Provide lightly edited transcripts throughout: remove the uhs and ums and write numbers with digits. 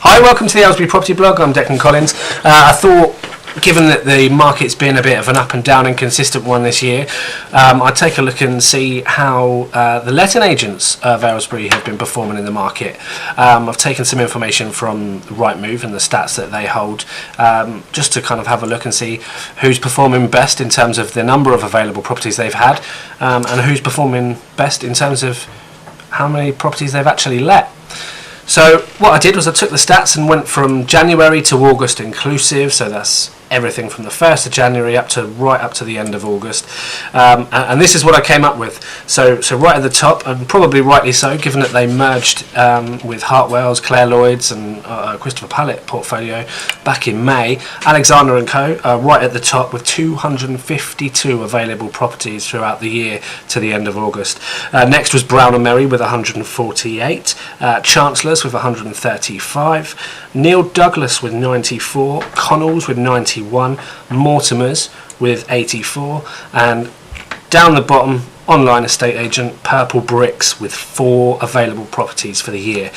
Hi, welcome to the Aylesbury Property Blog. I'm Declan Collins. I thought, given that the market's been a bit of an up and down inconsistent one this year, I'd take a look and see how the letting agents of Aylesbury have been performing in the market. I've taken some information from Rightmove and the stats that they hold, just to kind of have a look and see who's performing best in terms of the number of available properties they've had, and who's performing best in terms of how many properties they've actually let. So what I did was I took the stats and went from January to August inclusive, so that's everything from the 1st of January right up to the end of August, and this is what I came up with. So right at the top, and probably rightly so, given that they merged with Hartwell's, Clare Lloyd's and Christopher Pallet portfolio back in May. Alexander & Co right at the top with 252 available properties throughout the year to the end of August. Next was Brown & Merry with 148, Chancellors with 135, Neil Douglas with 94, Connells with 91, Mortimer's with 84, and down the bottom, online estate agent Purple Bricks with 4 available properties for the year.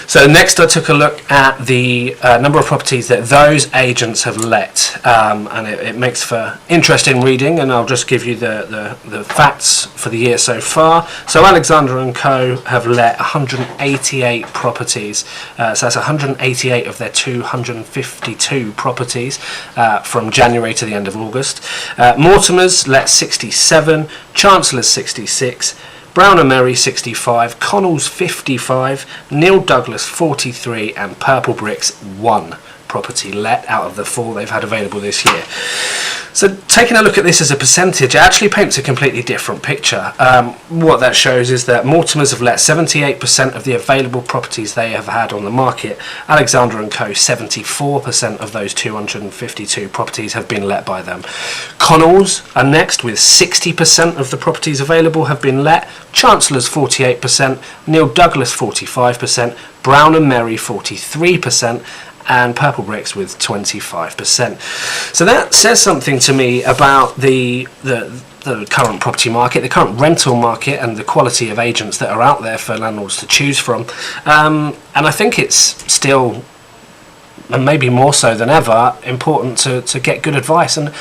So next I took a look at the number of properties that those agents have let, and it makes for interesting reading, and I'll just give you the facts for the year so far. So Alexander & Co have let 188 properties, so that's 188 of their 252 properties from January to the end of August. Mortimer's let 67, Chancellor's 66, Brown & Merry 65, Connells 55, Neil Douglas 43, and Purple Bricks 1 property let out of the 4 they've had available this year. So taking a look at this as a percentage, it actually paints a completely different picture. What that shows is that Mortimer's have let 78% of the available properties they have had on the market. Alexander & Co, 74% of those 252 properties have been let by them. Connells are next with 60% of the properties available have been let. Chancellor's 48%, Neil Douglas 45%, Brown & Merry 43%, and Purple Bricks with 25%. So that says something to me about the current property market, the current rental market, and the quality of agents that are out there for landlords to choose from. And I think it's still, and maybe more so than ever, important to get good advice. And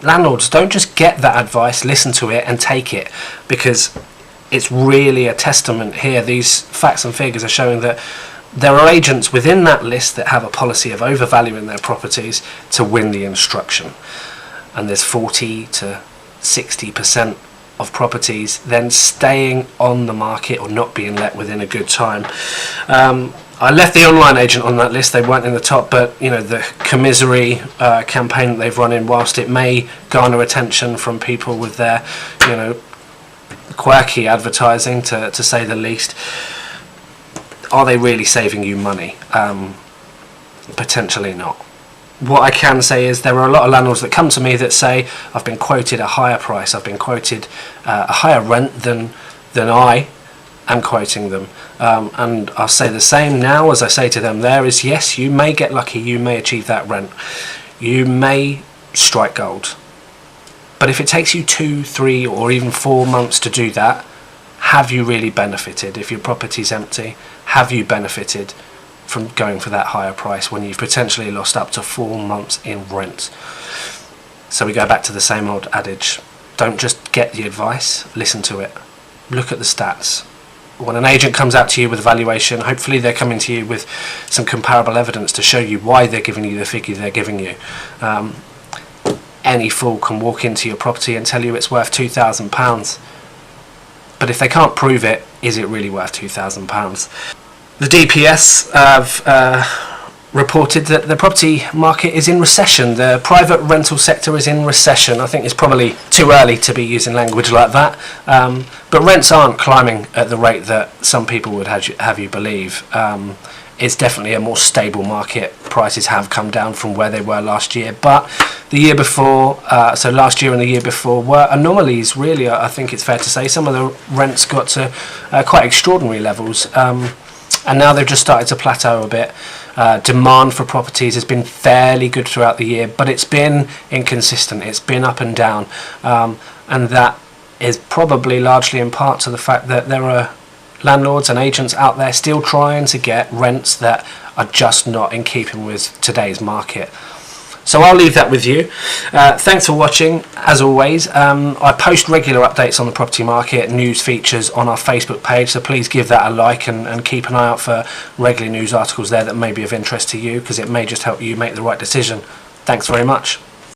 landlords, don't just get that advice, listen to it and take it, because it's really a testament here. These facts and figures are showing that there are agents within that list that have a policy of overvaluing their properties to win the instruction, and there's 40 to 60% of properties then staying on the market or not being let within a good time. I left the online agent on that list. They weren't in the top, but you know, the commisery campaign that they've run in, whilst it may garner attention from people with their, you know, quirky advertising to say the least, are they really saving you money? Potentially not. What I can say is there are a lot of landlords that come to me that say, I've been quoted a higher price, I've been quoted a higher rent than I am quoting them. And I'll say the same now as I say to them there is, yes, you may get lucky, you may achieve that rent, you may strike gold. But if it takes you 2, 3 or even 4 months to do that, have you really benefited? If your property's empty, have you benefited from going for that higher price when you've potentially lost up to 4 months in rent? So we go back to the same old adage. Don't just get the advice, listen to it. Look at the stats. When an agent comes out to you with a valuation, hopefully they're coming to you with some comparable evidence to show you why they're giving you the figure they're giving you. Any fool can walk into your property and tell you it's worth £2,000. But if they can't prove it, is it really worth £2,000? The DPS have reported that the property market is in recession. The private rental sector is in recession. I think it's probably too early to be using language like that. But rents aren't climbing at the rate that some people would have you believe. It's definitely a more stable market. Prices have come down from where they were last year, but the year before, so last year and the year before, were anomalies, really. I think it's fair to say some of the rents got to quite extraordinary levels, and now they've just started to plateau a bit. Demand for properties has been fairly good throughout the year, but it's been inconsistent, it's been up and down, and that is probably largely in part to the fact that there are landlords and agents out there still trying to get rents that are just not in keeping with today's market. So I'll leave that with you. Thanks for watching. As always, I post regular updates on the property market, news features on our Facebook page, so please give that a like and keep an eye out for regular news articles there that may be of interest to you, because it may just help you make the right decision. Thanks very much.